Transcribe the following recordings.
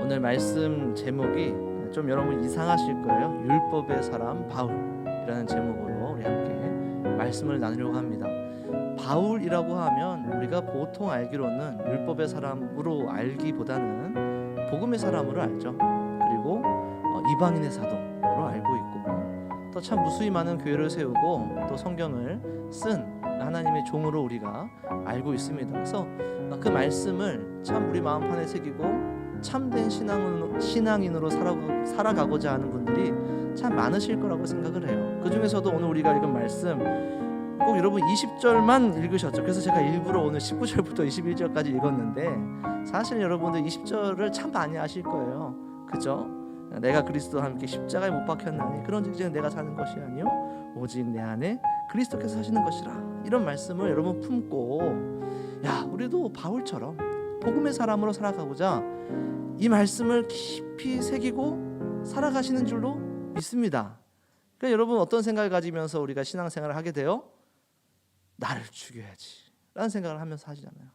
오늘 말씀 제목이 좀 여러분 이상하실 거예요. 율법의 사람 바울이라는 제목으로 우리 함께 말씀을 나누려고 합니다. 바울이라고 하면 우리가 보통 알기로는 율법의 사람으로 알기보다는 복음의 사람으로 알죠. 그리고 이방인의 사도로 알고 있고, 또 참 무수히 많은 교회를 세우고 또 성경을 쓴 하나님의 종으로 우리가 알고 있습니다. 그래서 그 말씀을 참 우리 마음판에 새기고 참된 신앙인으로 살아가고자 하는 분들이 참 많으실 거라고 생각을 해요. 그 중에서도 오늘 우리가 읽은 말씀 꼭 여러분 20절만 읽으셨죠. 그래서 제가 일부러 오늘 19절부터 21절까지 읽었는데, 사실 여러분들 20절을 참 많이 아실 거예요. 그죠? 내가 그리스도와 함께 십자가에 못 박혔나니 그런 이제 내가 사는 것이 아니요 오직 내 안에 그리스도께서 사시는 것이라. 이런 말씀을 여러분 품고, 우리도 바울처럼 복음의 사람으로 살아가고자 이 말씀을 깊이 새기고 살아가시는 줄로 믿습니다. 그러니까 여러분 어떤 생각을 가지면서 우리가 신앙생활을 하게 돼요? 나를 죽여야지 라는 생각을 하면서 하시잖아요.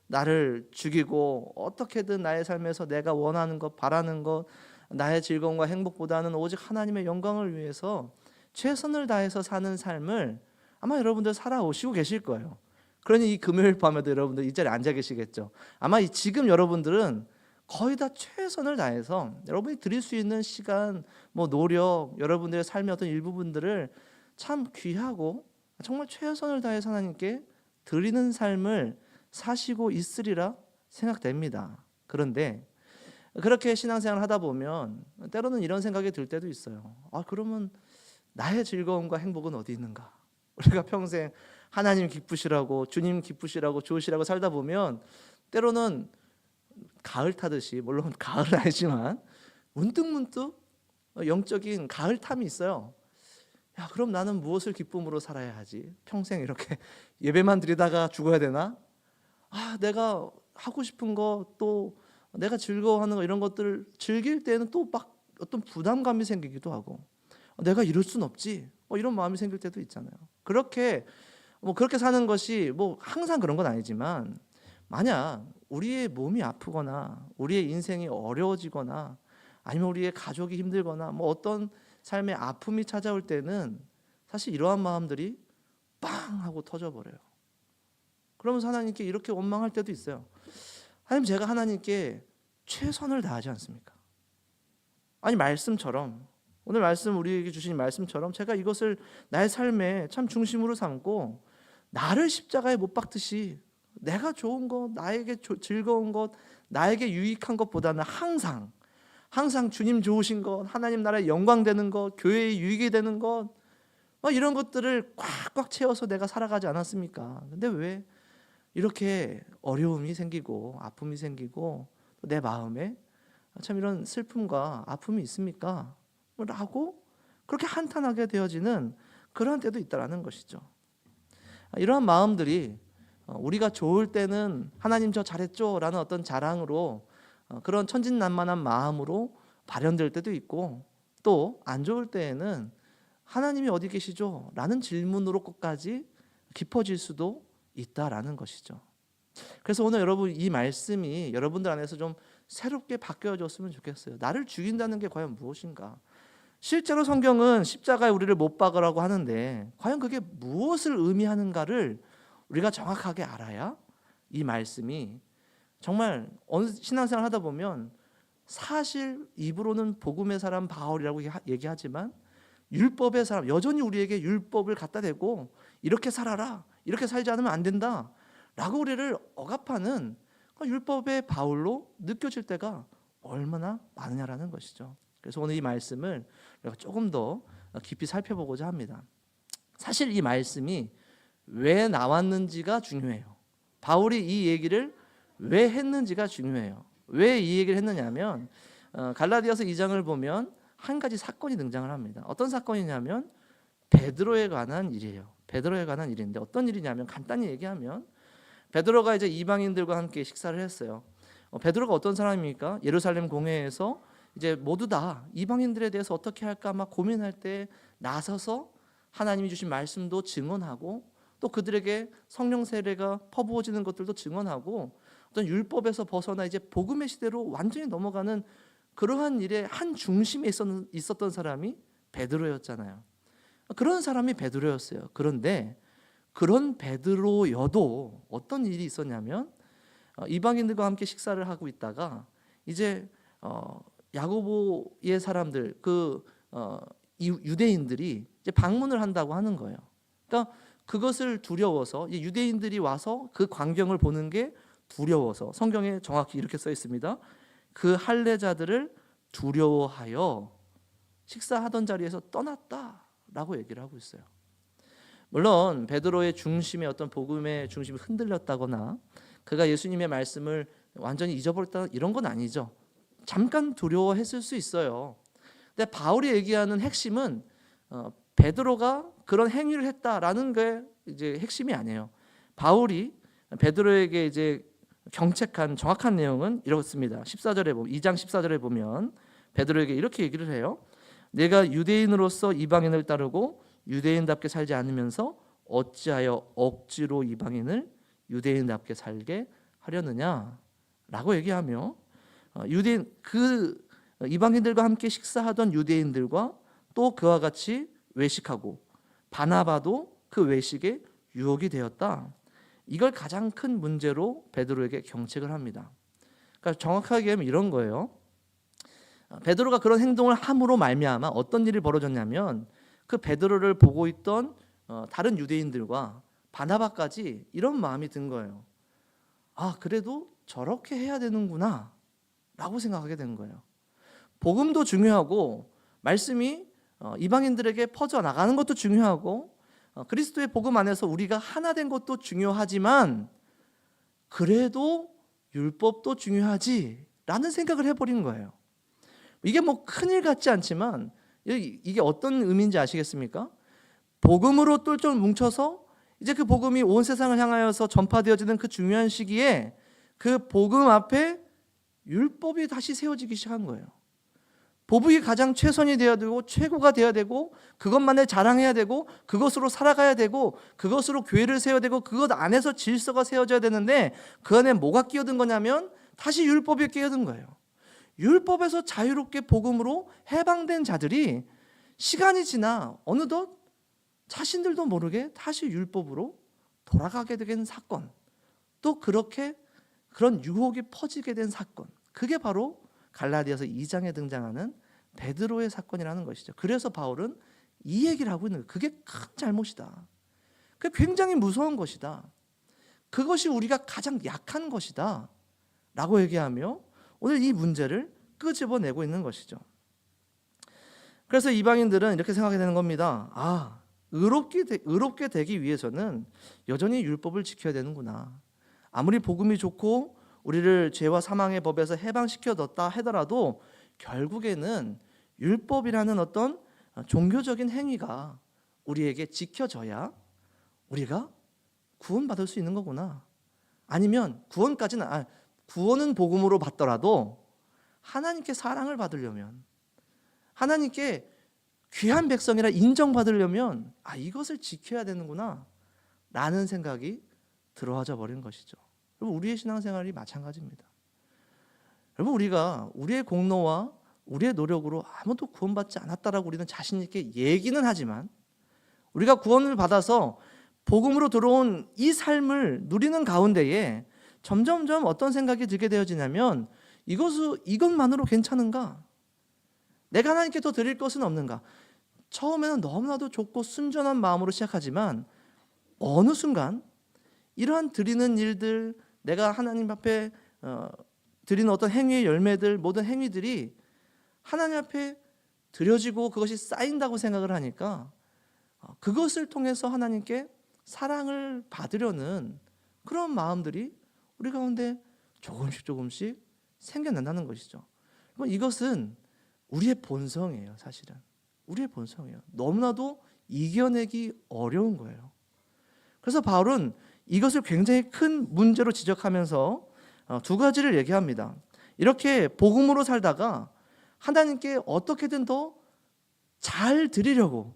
나를 죽이고 어떻게든 나의 삶에서 내가 원하는 것, 바라는 것, 나의 즐거움과 행복보다는 오직 하나님의 영광을 위해서 최선을 다해서 사는 삶을 아마 여러분들 살아오시고 계실 거예요. 그러니 이 금요일 밤에도 여러분들 이 자리에 앉아 계시겠죠. 아마 지금 여러분들은 거의 다 최선을 다해서 여러분이 드릴 수 있는 시간, 노력, 여러분들의 삶의 어떤 일부분들을 참 귀하고 정말 최선을 다해서 하나님께 드리는 삶을 사시고 있으리라 생각됩니다. 그런데 그렇게 신앙생활을 하다 보면 때로는 이런 생각이 들 때도 있어요. 그러면 나의 즐거움과 행복은 어디 있는가? 우리가 평생 하나님 기쁘시라고, 주님 기쁘시라고, 좋으시라고 살다 보면 때로는 가을 타듯이, 물론 가을은 아니지만 문득문득 영적인 가을 탐이 있어요. 그럼 나는 무엇을 기쁨으로 살아야 하지? 평생 이렇게 예배만 드리다가 죽어야 되나? 내가 하고 싶은 거, 또 내가 즐거워하는 거, 이런 것들을 즐길 때는 또 막 어떤 부담감이 생기기도 하고, 내가 이럴 순 없지, 이런 마음이 생길 때도 있잖아요. 그렇게 사는 것이 항상 그런 건 아니지만, 만약 우리의 몸이 아프거나 우리의 인생이 어려워지거나 아니면 우리의 가족이 힘들거나 어떤 삶의 아픔이 찾아올 때는 사실 이러한 마음들이 빵 하고 터져버려요. 그러면서 하나님께 이렇게 원망할 때도 있어요. 하나님, 제가 하나님께 최선을 다하지 않습니까? 아니, 말씀처럼, 오늘 말씀 우리에게 주신 말씀처럼 제가 이것을 나의 삶의 참 중심으로 삼고 나를 십자가에 못 박듯이 내가 좋은 것, 나에게 즐거운 것, 나에게 유익한 것보다는 항상 주님 좋으신 것, 하나님 나라의 영광 되는 것, 교회의 유익이 되는 것, 이런 것들을 꽉꽉 채워서 내가 살아가지 않았습니까? 근데 왜 이렇게 어려움이 생기고 아픔이 생기고 내 마음에 참 이런 슬픔과 아픔이 있습니까? 라고 그렇게 한탄하게 되어지는 그런 때도 있다라는 것이죠. 이러한 마음들이 우리가 좋을 때는 하나님 저 잘했죠 라는 어떤 자랑으로, 그런 천진난만한 마음으로 발현될 때도 있고, 또 안 좋을 때에는 하나님이 어디 계시죠? 라는 질문으로 끝까지 깊어질 수도 있다라는 것이죠. 그래서 오늘 여러분 이 말씀이 여러분들 안에서 좀 새롭게 바뀌어졌으면 좋겠어요. 나를 죽인다는 게 과연 무엇인가? 실제로 성경은 십자가에 우리를 못 박으라고 하는데 과연 그게 무엇을 의미하는가를 우리가 정확하게 알아야 이 말씀이 정말 어느 신앙생활 하다 보면, 사실 입으로는 복음의 사람 바울이라고 얘기하지만 율법의 사람, 여전히 우리에게 율법을 갖다 대고 이렇게 살아라, 이렇게 살지 않으면 안 된다 라고 우리를 억압하는 율법의 바울로 느껴질 때가 얼마나 많으냐라는 것이죠. 그래서 오늘 이 말씀을 우리가 조금 더 깊이 살펴보고자 합니다. 사실 이 말씀이 왜 나왔는지가 중요해요. 바울이 이 얘기를 왜 했는지가 중요해요. 왜 이 얘기를 했느냐면, 갈라디아서 2장을 보면 한 가지 사건이 등장을 합니다. 어떤 사건이냐면 베드로에 관한 일이에요. 베드로에 관한 일인데 어떤 일이냐면, 간단히 얘기하면 베드로가 이제 이방인들과 함께 식사를 했어요. 베드로가 어떤 사람입니까? 예루살렘 공회에서 이제 모두 다 이방인들에 대해서 어떻게 할까 막 고민할 때 나서서 하나님이 주신 말씀도 증언하고, 또 그들에게 성령 세례가 퍼부어지는 것들도 증언하고, 어떤 율법에서 벗어나 이제 복음의 시대로 완전히 넘어가는 그러한 일의 한 중심에 있었던 사람이 베드로였잖아요. 그런 사람이 베드로였어요. 그런데 그런 베드로여도 어떤 일이 있었냐면 이방인들과 함께 식사를 하고 있다가 이제 야고보의 사람들 유대인들이 이제 방문을 한다고 하는 거예요. 그러니까 그것을 두려워서 유대인들이 와서 그 광경을 보는 게 두려워서 성경에 정확히 이렇게 써 있습니다. 그 할례자들을 두려워하여 식사하던 자리에서 떠났다라고 얘기를 하고 있어요. 물론 베드로의 중심의 어떤 복음의 중심이 흔들렸다거나 그가 예수님의 말씀을 완전히 잊어버렸다 이런 건 아니죠. 잠깐 두려워했을 수 있어요. 근데 바울이 얘기하는 핵심은 베드로가 그런 행위를 했다라는 게 이제 핵심이 아니에요. 바울이 베드로에게 이제 경책한 정확한 내용은 이렇습니다. 14절에 보면 2장 14절에 보면 베드로에게 이렇게 얘기를 해요. 내가 유대인으로서 이방인을 따르고 유대인답게 살지 않으면서 어찌하여 억지로 이방인을 유대인답게 살게 하려느냐라고 얘기하며 유대인 이방인들과 함께 식사하던 유대인들과 또 그와 같이 외식하고 바나바도 그 외식에 유혹이 되었다. 이걸 가장 큰 문제로 베드로에게 경책을 합니다. 그러니까 정확하게 하면 이런 거예요. 베드로가 그런 행동을 함으로 말미암아 어떤 일이 벌어졌냐면 그 베드로를 보고 있던 다른 유대인들과 바나바까지 이런 마음이 든 거예요. 아, 그래도 저렇게 해야 되는구나 라고 생각하게 된 거예요. 복음도 중요하고 말씀이 이방인들에게 퍼져나가는 것도 중요하고 그리스도의 복음 안에서 우리가 하나 된 것도 중요하지만 그래도 율법도 중요하지 라는 생각을 해버린 거예요. 이게 뭐 큰일 같지 않지만 이게 어떤 의미인지 아시겠습니까? 복음으로 똘똘 뭉쳐서 이제 그 복음이 온 세상을 향하여서 전파되어지는 그 중요한 시기에 그 복음 앞에 율법이 다시 세워지기 시작한 거예요. 복음이 가장 최선이 되어야 되고 최고가 되어야 되고 그것만을 자랑해야 되고 그것으로 살아가야 되고 그것으로 교회를 세워야 되고 그것 안에서 질서가 세워져야 되는데 그 안에 뭐가 끼어든 거냐면 다시 율법이 끼어든 거예요. 율법에서 자유롭게 복음으로 해방된 자들이 시간이 지나 어느덧 자신들도 모르게 다시 율법으로 돌아가게 된 사건, 또 그렇게 그런 유혹이 퍼지게 된 사건, 그게 바로 갈라디아서 2장에 등장하는 베드로의 사건이라는 것이죠. 그래서 바울은 이 얘기를 하고 있는 거예요. 그게 큰 잘못이다. 그게 굉장히 무서운 것이다. 그것이 우리가 가장 약한 것이다 라고 얘기하며 오늘 이 문제를 끄집어내고 있는 것이죠. 그래서 이방인들은 이렇게 생각하게 되는 겁니다. 아, 의롭게 되기 위해서는 여전히 율법을 지켜야 되는구나. 아무리 복음이 좋고 우리를 죄와 사망의 법에서 해방시켜뒀다 하더라도 결국에는 율법이라는 어떤 종교적인 행위가 우리에게 지켜져야 우리가 구원받을 수 있는 거구나. 아니면 구원은 복음으로 받더라도 하나님께 사랑을 받으려면, 하나님께 귀한 백성이라 인정받으려면 이것을 지켜야 되는구나 라는 생각이 들어와져 버린 것이죠. 여러분, 우리의 신앙생활이 마찬가지입니다. 여러분, 우리가 우리의 공로와 우리의 노력으로 아무도 구원받지 않았다라고 우리는 자신 있게 얘기는 하지만 우리가 구원을 받아서 복음으로 들어온 이 삶을 누리는 가운데에 점점점 어떤 생각이 들게 되어지냐면 이것만으로 괜찮은가? 내가 하나님께 더 드릴 것은 없는가? 처음에는 너무나도 좋고 순전한 마음으로 시작하지만 어느 순간 이러한 드리는 일들, 내가 하나님 앞에 드리는 어떤 행위의 열매들, 모든 행위들이 하나님 앞에 드려지고 그것이 쌓인다고 생각을 하니까 그것을 통해서 하나님께 사랑을 받으려는 그런 마음들이 우리 가운데 조금씩 생겨난다는 것이죠. 이것은 우리의 본성이에요. 사실은 우리의 본성이에요. 너무나도 이겨내기 어려운 거예요. 그래서 바울은 이것을 굉장히 큰 문제로 지적하면서 두 가지를 얘기합니다. 이렇게 복음으로 살다가 하나님께 어떻게든 더 잘 드리려고,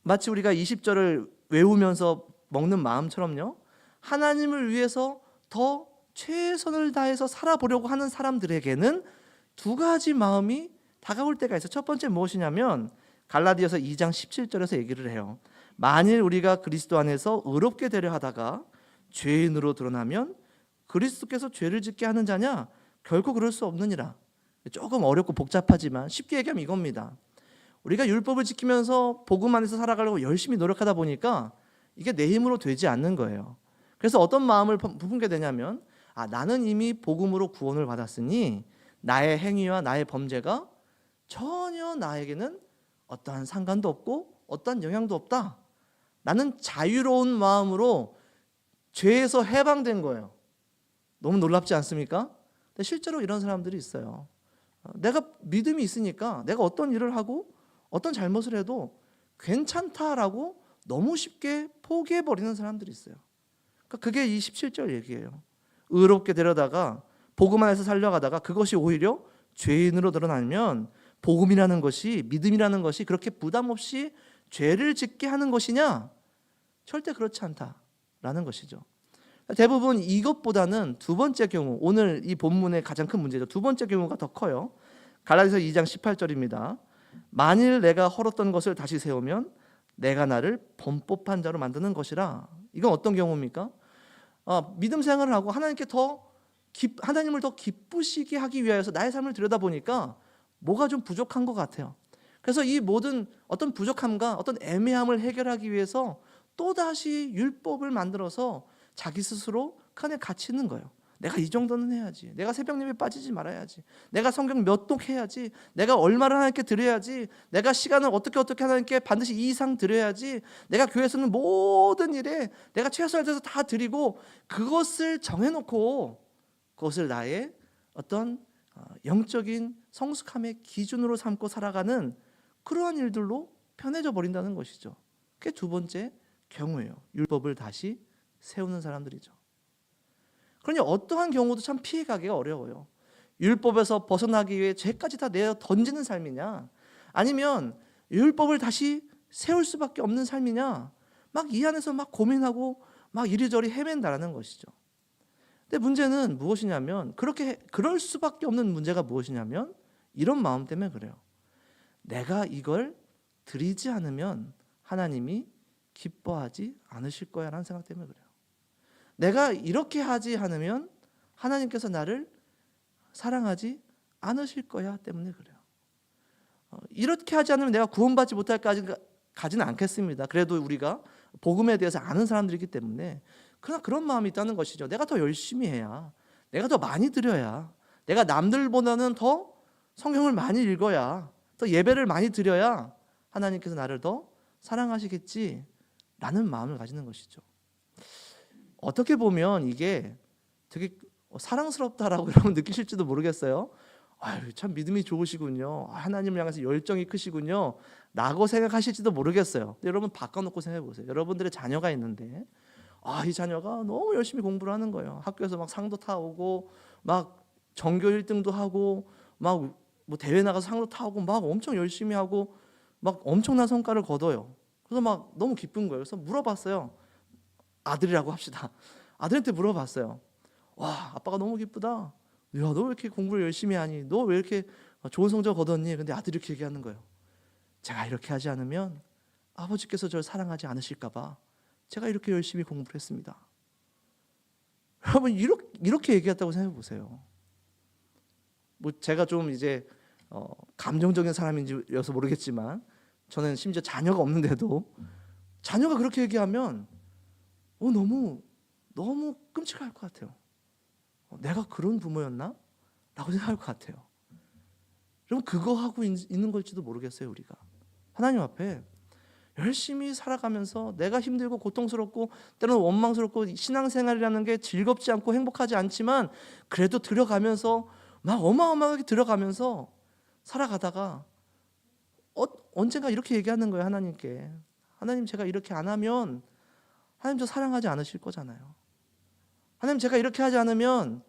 마치 우리가 20절을 외우면서 먹는 마음처럼요, 하나님을 위해서 더 최선을 다해서 살아보려고 하는 사람들에게는 두 가지 마음이 다가올 때가 있어요. 첫 번째 무엇이냐면 갈라디아서 2장 17절에서 얘기를 해요. 만일 우리가 그리스도 안에서 의롭게 되려 하다가 죄인으로 드러나면 그리스도께서 죄를 짓게 하는 자냐? 결코 그럴 수 없느니라. 조금 어렵고 복잡하지만 쉽게 얘기하면 이겁니다. 우리가 율법을 지키면서 복음 안에서 살아가려고 열심히 노력하다 보니까 이게 내 힘으로 되지 않는 거예요. 그래서 어떤 마음을 품게 되냐면 나는 이미 복음으로 구원을 받았으니 나의 행위와 나의 범죄가 전혀 나에게는 어떠한 상관도 없고 어떠한 영향도 없다. 나는 자유로운 마음으로 죄에서 해방된 거예요. 너무 놀랍지 않습니까? 근데 실제로 이런 사람들이 있어요. 내가 믿음이 있으니까 내가 어떤 일을 하고 어떤 잘못을 해도 괜찮다라고 너무 쉽게 포기해버리는 사람들이 있어요. 그러니까 그게 이 17절 얘기예요. 의롭게 되려다가 복음 안에서 살려가다가 그것이 오히려 죄인으로 드러나면 복음이라는 것이, 믿음이라는 것이 그렇게 부담 없이 죄를 짓게 하는 것이냐? 절대 그렇지 않다라는 것이죠. 대부분 이것보다는 두 번째 경우, 오늘 이 본문의 가장 큰 문제죠. 두 번째 경우가 더 커요. 갈라디아서 2장 18절입니다. 만일 내가 헐었던 것을 다시 세우면 내가 나를 범법한 자로 만드는 것이라. 이건 어떤 경우입니까? 믿음 생활을 하고 하나님을 더 기쁘시게 하기 위하여서 나의 삶을 들여다보니까 뭐가 좀 부족한 것 같아요. 그래서 이 모든 어떤 부족함과 어떤 애매함을 해결하기 위해서 또다시 율법을 만들어서 자기 스스로 그 안에 갇히는 거예요. 내가 이 정도는 해야지. 내가 새벽 예배 빠지지 말아야지. 내가 성경 몇 독 해야지. 내가 얼마를 하나님께 드려야지. 내가 시간을 어떻게 하나님께 반드시 이 이상 드려야지. 내가 교회에서는 모든 일에 내가 최선을 다해서 다 드리고 그것을 정해놓고 그것을 나의 어떤 영적인 성숙함의 기준으로 삼고 살아가는 그러한 일들로 편해져 버린다는 것이죠. 그게 두 번째 경우예요. 율법을 다시 세우는 사람들이죠. 그러니 어떠한 경우도 참 피해가기가 어려워요. 율법에서 벗어나기 위해 죄까지 다 내어 던지는 삶이냐, 아니면 율법을 다시 세울 수밖에 없는 삶이냐, 막 이 안에서 막 고민하고 막 이리저리 헤맨다라는 것이죠. 근데 문제는 무엇이냐면, 그럴 수밖에 없는 문제가 무엇이냐면 이런 마음 때문에 그래요. 내가 이걸 드리지 않으면 하나님이 기뻐하지 않으실 거야 라는 생각 때문에 그래요. 내가 이렇게 하지 않으면 하나님께서 나를 사랑하지 않으실 거야 때문에 그래요. 이렇게 하지 않으면 내가 구원받지 못할까지는 가지는 않겠습니다. 그래도 우리가 복음에 대해서 아는 사람들이기 때문에 그러나 그런 마음이 있다는 것이죠. 내가 더 열심히 해야, 내가 더 많이 드려야, 내가 남들보다는 더 성경을 많이 읽어야, 더 예배를 많이 드려야 하나님께서 나를 더 사랑하시겠지 라는 마음을 가지는 것이죠. 어떻게 보면 이게 되게 사랑스럽다라고 여러분 느끼실지도 모르겠어요. 아유, 참 믿음이 좋으시군요. 하나님을 향해서 열정이 크시군요 라고 생각하실지도 모르겠어요. 근데 여러분 바꿔놓고 생각해 보세요. 여러분들의 자녀가 있는데 이 자녀가 너무 열심히 공부를 하는 거예요. 학교에서 막 상도 타오고 막 전교 1등도 하고 막 뭐 대회 나가서 상도 타오고 막 엄청 열심히 하고 막 엄청난 성과를 거둬요. 그래서 막 너무 기쁜 거예요. 그래서 물어봤어요. 아들이라고 합시다. 아들한테 물어봤어요. 와, 아빠가 너무 기쁘다. 야, 너 왜 이렇게 공부를 열심히 하니? 너 왜 이렇게 좋은 성적 거뒀니? 근데 아들이 이렇게 얘기하는 거예요. 제가 이렇게 하지 않으면 아버지께서 저를 사랑하지 않으실까 봐 제가 이렇게 열심히 공부를 했습니다. 여러분 이렇게 얘기했다고 생각해 보세요. 뭐 제가 좀 이제 감정적인 사람인지여서 모르겠지만 저는 심지어 자녀가 없는데도 자녀가 그렇게 얘기하면 너무 끔찍할 것 같아요. 내가 그런 부모였나? 라고 생각할 것 같아요. 여러분 그거 하고 있는 걸지도 모르겠어요. 우리가 하나님 앞에 열심히 살아가면서 내가 힘들고 고통스럽고 때로는 원망스럽고 신앙생활이라는 게 즐겁지 않고 행복하지 않지만 그래도 들어가면서 막 어마어마하게 들어가면서 살아가다가 언젠가 이렇게 얘기하는 거예요. 하나님께. 하나님, 제가 이렇게 안 하면 하나님 저 사랑하지 않으실 거잖아요. 하나님, 제가 이렇게 하지 않으면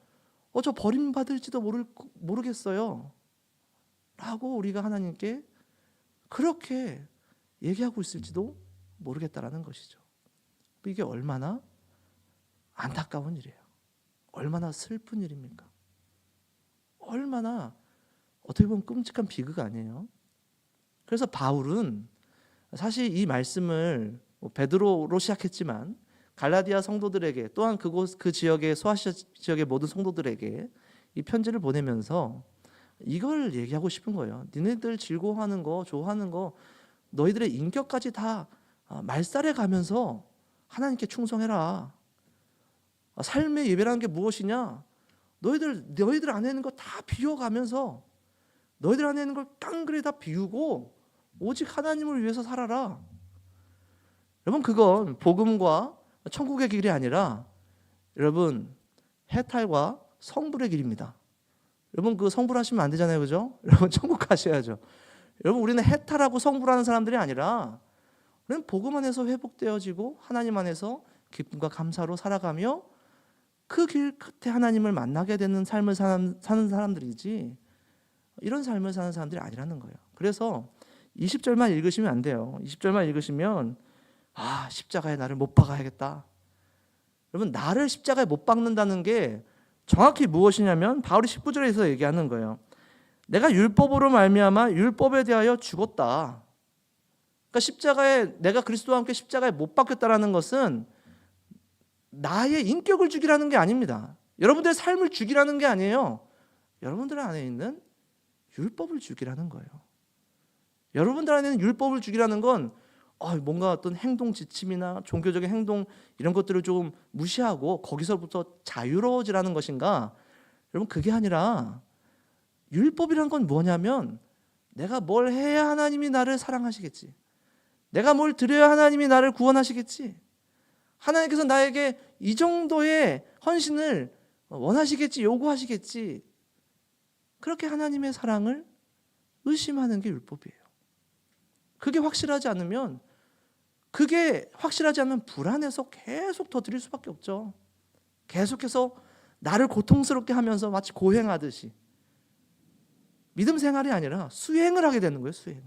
저 버림받을지도 모르겠어요 라고 우리가 하나님께 그렇게 얘기하고 있을지도 모르겠다라는 것이죠. 이게 얼마나 안타까운 일이에요. 얼마나 슬픈 일입니까? 얼마나 어떻게 보면 끔찍한 비극 아니에요? 그래서 바울은 사실 이 말씀을 베드로로 시작했지만 갈라디아 성도들에게 또한 그 지역의 소아시아 지역의 모든 성도들에게 이 편지를 보내면서 이걸 얘기하고 싶은 거예요. 니네들 즐거워하는 거, 좋아하는 거, 너희들의 인격까지 다 말살해 가면서 하나님께 충성해라. 삶의 예배라는 게 무엇이냐? 너희들 안에 있는 거 다 비워가면서 너희들 안에 있는 걸 깡그리 다 비우고 오직 하나님을 위해서 살아라. 여러분, 그건 복음과 천국의 길이 아니라 여러분 해탈과 성불의 길입니다. 여러분, 그 성불하시면 안 되잖아요, 그죠? 여러분, 천국 가셔야죠. 여러분, 우리는 해탈하고 성불하는 사람들이 아니라 우리는 복음 안에서 회복되어지고 하나님 안에서 기쁨과 감사로 살아가며 그 길 끝에 하나님을 만나게 되는 삶을 사는 사람들이지, 이런 삶을 사는 사람들이 아니라는 거예요. 그래서 20절만 읽으시면 안 돼요. 20절만 읽으시면 십자가에 나를 못 박아야겠다. 여러분, 나를 십자가에 못 박는다는 게 정확히 무엇이냐면 바울이 19절에서 얘기하는 거예요. 내가 율법으로 말미암아 율법에 대하여 죽었다. 그러니까 십자가에, 내가 그리스도와 함께 십자가에 못 박혔다라는 것은 나의 인격을 죽이라는 게 아닙니다. 여러분들의 삶을 죽이라는 게 아니에요. 여러분들 안에 있는 율법을 죽이라는 거예요. 여러분들 안에 있는 율법을 죽이라는 건 뭔가 어떤 행동 지침이나 종교적인 행동 이런 것들을 좀 무시하고 거기서부터 자유로워지라는 것인가? 여러분, 그게 아니라 율법이란 건 뭐냐면 내가 뭘 해야 하나님이 나를 사랑하시겠지, 내가 뭘 드려야 하나님이 나를 구원하시겠지, 하나님께서 나에게 이 정도의 헌신을 원하시겠지, 요구하시겠지, 그렇게 하나님의 사랑을 의심하는 게 율법이에요. 그게 확실하지 않으면 불안해서 계속 더 드릴 수밖에 없죠. 계속해서 나를 고통스럽게 하면서 마치 고행하듯이 믿음 생활이 아니라 수행을 하게 되는 거예요. 수행을.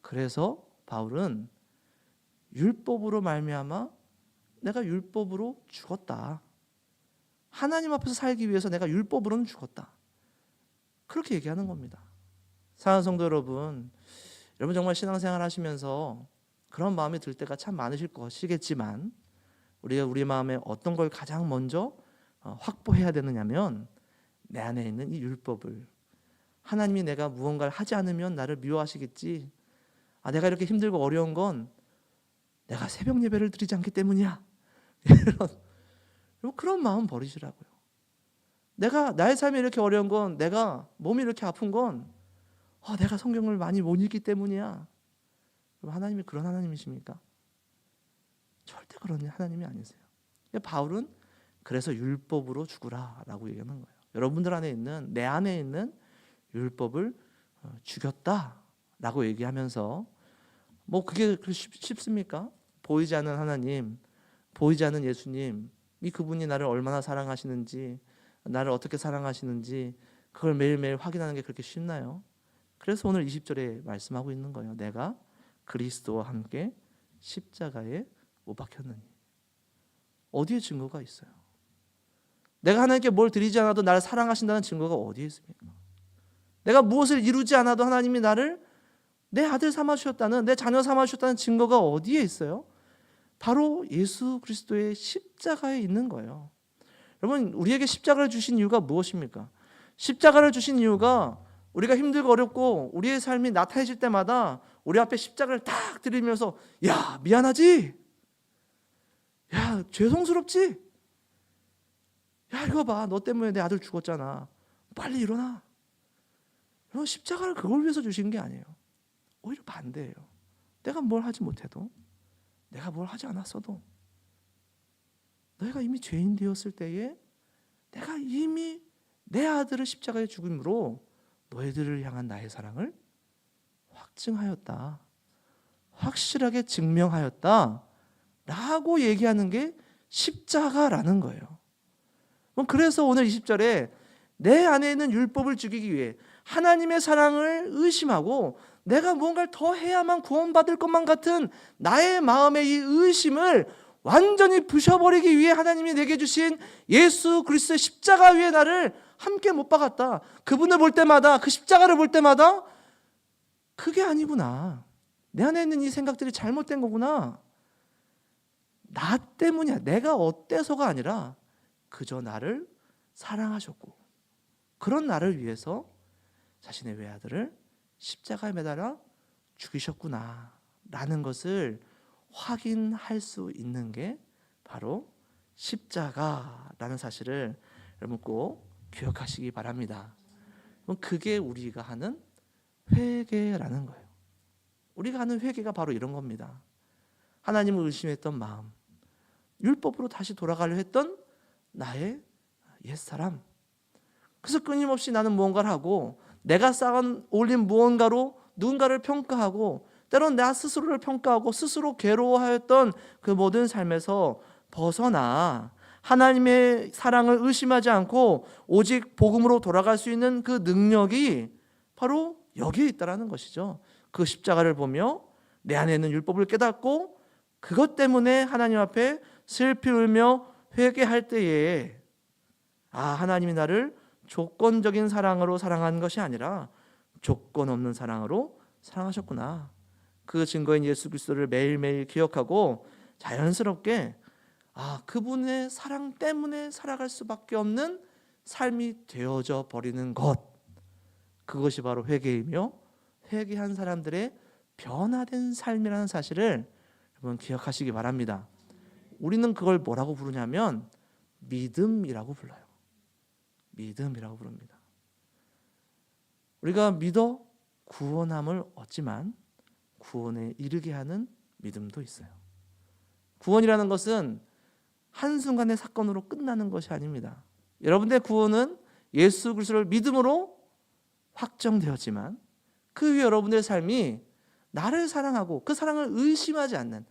그래서 바울은 율법으로 말미암아 내가 율법으로 죽었다. 하나님 앞에서 살기 위해서 내가 율법으로는 죽었다. 그렇게 얘기하는 겁니다. 사랑하는 성도 여러분, 여러분 정말 신앙생활 하시면서 그런 마음이 들 때가 참 많으실 것이겠지만 우리가 우리 마음에 어떤 걸 가장 먼저 확보해야 되느냐면 내 안에 있는 이 율법을, 하나님이 내가 무언가를 하지 않으면 나를 미워하시겠지, 내가 이렇게 힘들고 어려운 건 내가 새벽 예배를 드리지 않기 때문이야, 그런 마음 버리시라고요. 나의 삶이 이렇게 어려운 건, 내가 몸이 이렇게 아픈 건 내가 성경을 많이 못 읽기 때문이야. 하나님이 그런 하나님이십니까? 절대 그런 하나님이 아니세요. 바울은 그래서 율법으로 죽으라 라고 얘기하는 거예요. 여러분들 안에 있는, 내 안에 있는 율법을 죽였다 라고 얘기하면서, 그게 쉽습니까? 보이지 않는 하나님, 보이지 않는 예수님, 그분이 나를 얼마나 사랑하시는지, 나를 어떻게 사랑하시는지 그걸 매일매일 확인하는 게 그렇게 쉽나요? 그래서 오늘 20절에 말씀하고 있는 거예요. 내가 그리스도와 함께 십자가에 못 박혔느니. 어디에 증거가 있어요? 내가 하나님께 뭘 드리지 않아도 나를 사랑하신다는 증거가 어디에 있습니까? 내가 무엇을 이루지 않아도 하나님이 나를 내 아들 삼아주셨다는, 내 자녀 삼아주셨다는 증거가 어디에 있어요? 바로 예수 그리스도의 십자가에 있는 거예요. 여러분, 우리에게 십자가를 주신 이유가 무엇입니까? 십자가를 주신 이유가 우리가 힘들고 어렵고 우리의 삶이 나타해질 때마다 우리 앞에 십자가를 딱 들이면서, 야, 미안하지? 야, 죄송스럽지? 야, 이거 봐, 너 때문에 내 아들 죽었잖아, 빨리 일어나. 여러분, 십자가를 그걸 위해서 주신 게 아니에요. 오히려 반대예요. 내가 뭘 하지 못해도, 내가 뭘 하지 않았어도, 너희가 이미 죄인 되었을 때에 내가 이미 내 아들을 십자가에 죽임으로 너희들을 향한 나의 사랑을 확증하였다, 확실하게 증명하였다 라고 얘기하는 게 십자가라는 거예요. 그래서 오늘 20절에 내 안에 있는 율법을 죽이기 위해 하나님의 사랑을 의심하고 내가 무언가를 더 해야만 구원받을 것만 같은 나의 마음의 이 의심을 완전히 부셔버리기 위해 하나님이 내게 주신 예수 그리스도의 십자가 위에 나를 함께 못 박았다. 그분을 볼 때마다, 그 십자가를 볼 때마다 그게 아니구나. 내 안에 있는 이 생각들이 잘못된 거구나. 나 때문이야. 내가 어때서가 아니라 그저 나를 사랑하셨고 그런 나를 위해서 자신의 외아들을 십자가에 매달아 죽이셨구나 라는 것을 확인할 수 있는 게 바로 십자가라는 사실을 여러분 꼭 기억하시기 바랍니다. 그게 우리가 하는 회개라는 거예요. 우리가 하는 회개가 바로 이런 겁니다. 하나님을 의심했던 마음, 율법으로 다시 돌아가려 했던 나의 옛사람. 그래서 끊임없이 나는 무언가를 하고 내가 쌓아 올린 무언가로 누군가를 평가하고 때론 나 스스로를 평가하고 스스로 괴로워하였던 그 모든 삶에서 벗어나 하나님의 사랑을 의심하지 않고 오직 복음으로 돌아갈 수 있는 그 능력이 바로 여기에 있다는 것이죠. 그 십자가를 보며 내 안에 있는 율법을 깨닫고 그것 때문에 하나님 앞에 슬피 울며 회개할 때에 하나님이 나를 조건적인 사랑으로 사랑한 것이 아니라 조건 없는 사랑으로 사랑하셨구나. 그 증거인 예수 그리스도를 매일매일 기억하고 자연스럽게 그분의 사랑 때문에 살아갈 수밖에 없는 삶이 되어져 버리는 것, 그것이 바로 회개이며 회개한 사람들의 변화된 삶이라는 사실을 여러분 기억하시기 바랍니다. 우리는 그걸 뭐라고 부르냐면 믿음이라고 불러요. 믿음이라고 부릅니다. 우리가 믿어 구원함을 얻지만 구원에 이르게 하는 믿음도 있어요. 구원이라는 것은 한순간의 사건으로 끝나는 것이 아닙니다. 여러분들의 구원은 예수 그리스도를 믿음으로 확정되었지만 그 위에 여러분들의 삶이 나를 사랑하고 그 사랑을 의심하지 않는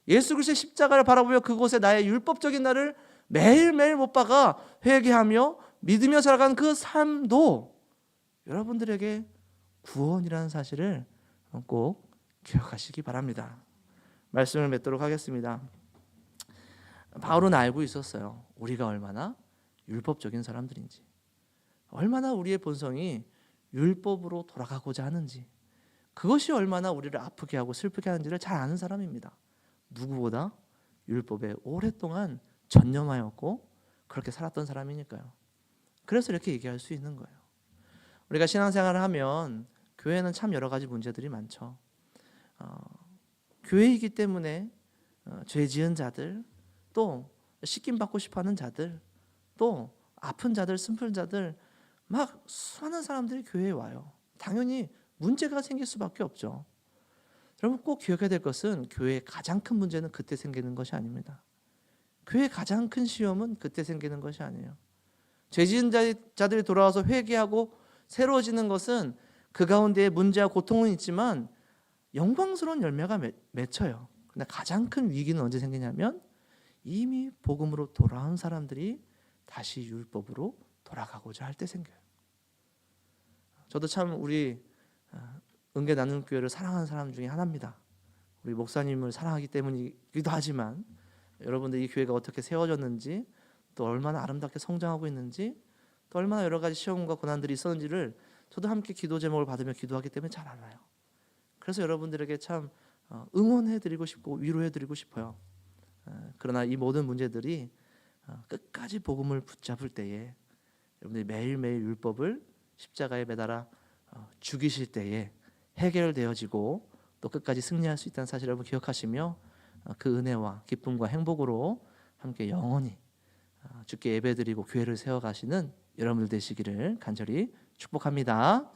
예수 그리스도의 십자가를 바라보며 그곳에 나의 율법적인 나를 매일매일 못 박아 회개하며 믿으며 살아가는 그 삶도 여러분들에게 구원이라는 사실을 꼭 기억하시기 바랍니다. 말씀을 맺도록 하겠습니다. 바울은 알고 있었어요. 우리가 얼마나 율법적인 사람들인지, 얼마나 우리의 본성이 율법으로 돌아가고자 하는지, 그것이 얼마나 우리를 아프게 하고 슬프게 하는지를 잘 아는 사람입니다. 누구보다 율법에 오랫동안 전념하였고 그렇게 살았던 사람이니까요. 그래서 이렇게 얘기할 수 있는 거예요. 우리가 신앙생활을 하면 교회는 참 여러 가지 문제들이 많죠. 교회이기 때문에 죄 지은 자들, 또 씻김 받고 싶어하는 자들, 또 아픈 자들, 슬픈 자들, 막 수많은 사람들이 교회에 와요. 당연히 문제가 생길 수밖에 없죠. 여러분 꼭 기억해야 될 것은 교회의 가장 큰 문제는 그때 생기는 것이 아닙니다. 교회의 가장 큰 시험은 그때 생기는 것이 아니에요. 죄 지은 자들이 돌아와서 회개하고 새로워지는 것은 그 가운데에 문제와 고통은 있지만 영광스러운 열매가 맺혀요. 근데 가장 큰 위기는 언제 생기냐면 이미 복음으로 돌아온 사람들이 다시 율법으로 돌아가고자 할 때 생겨요. 저도 참 우리 은계 나눔 교회를 사랑하는 사람 중에 하나입니다. 우리 목사님을 사랑하기 때문이기도 하지만 여러분들 이 교회가 어떻게 세워졌는지, 또 얼마나 아름답게 성장하고 있는지, 또 얼마나 여러 가지 시험과 고난들이 있었는지를 저도 함께 기도 제목을 받으며 기도하기 때문에 잘 알아요. 그래서 여러분들에게 참 응원해드리고 싶고 위로해드리고 싶어요. 그러나 이 모든 문제들이 끝까지 복음을 붙잡을 때에 여러분들이 매일매일 율법을 십자가에 매달아 죽이실 때에 해결되어지고 또 끝까지 승리할 수 있다는 사실을 여러분 기억하시며 그 은혜와 기쁨과 행복으로 함께 영원히 주께 예배드리고 교회를 세워가시는 여러분들 되시기를 간절히 축복합니다.